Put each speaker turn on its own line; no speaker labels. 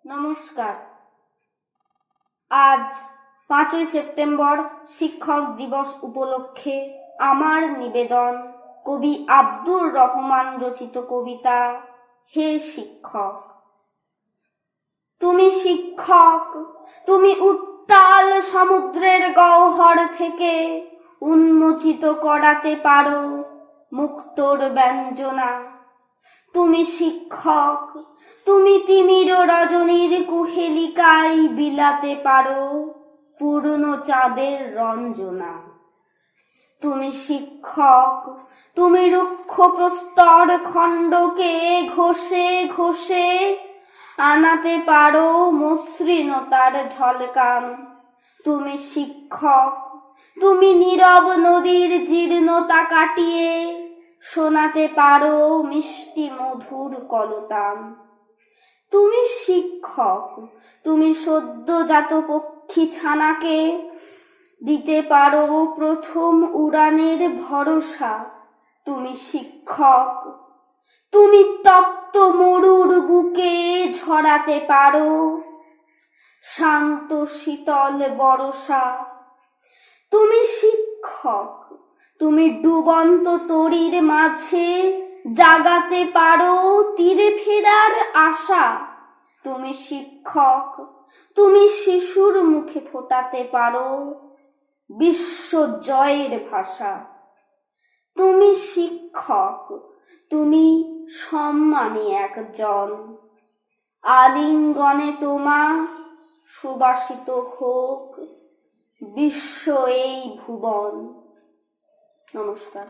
নমস্কার। আজ 5ই সেপ্টেম্বর শিক্ষক দিবস উপলক্ষে আমার নিবেদন কবি আব্দুর রহমান রচিত কবিতা হে শিক্ষক। তুমি শিক্ষক, তুমি উত্তাল সমুদ্রের গহ্বর থেকে উন্মোচিত করাতে পারো মুক্তোর ব্যঞ্জনা। তুমি শিক্ষক, তুমি তিমির রজনীর কুহেলিকায় বিলাতে পারো পূর্ণ চাঁদের রঞ্জনা। তুমি শিক্ষক, তুমি রুক্ষ প্রস্তর খণ্ডকে ঘষে ঘষে আনাতে পারো মসৃণতার ঝলকান। তুমি শিক্ষক, তুমি নীরব নদীর জীর্ণতা কাটিয়ে শোনাতে পারো মিষ্টি মধুর কলতান। তুমি শিক্ষক, তুমি সদ্যজাত পক্ষী ছানাকে দিতে পারো প্রথম উড়ানের ভরসা। তুমি শিক্ষক, তুমি তপ্ত মরুর বুকে ঝরাতে পারো শান্ত শীতল বরষা। তুমি শিক্ষক, তুমি ডুবন্ত তরীর মাঝে জাগাতে পারো তীরে ফেরার আশা। তুমি শিক্ষক, তুমি শিশুর মুখে ফোটাতে পারো বিশ্ব জয়ের ভাষা। তুমি শিক্ষক, তুমি সম্মানী একজন, আলিঙ্গনে তোমা সুবাসিত হোক বিশ্ব এই ভুবন। নমস্কার।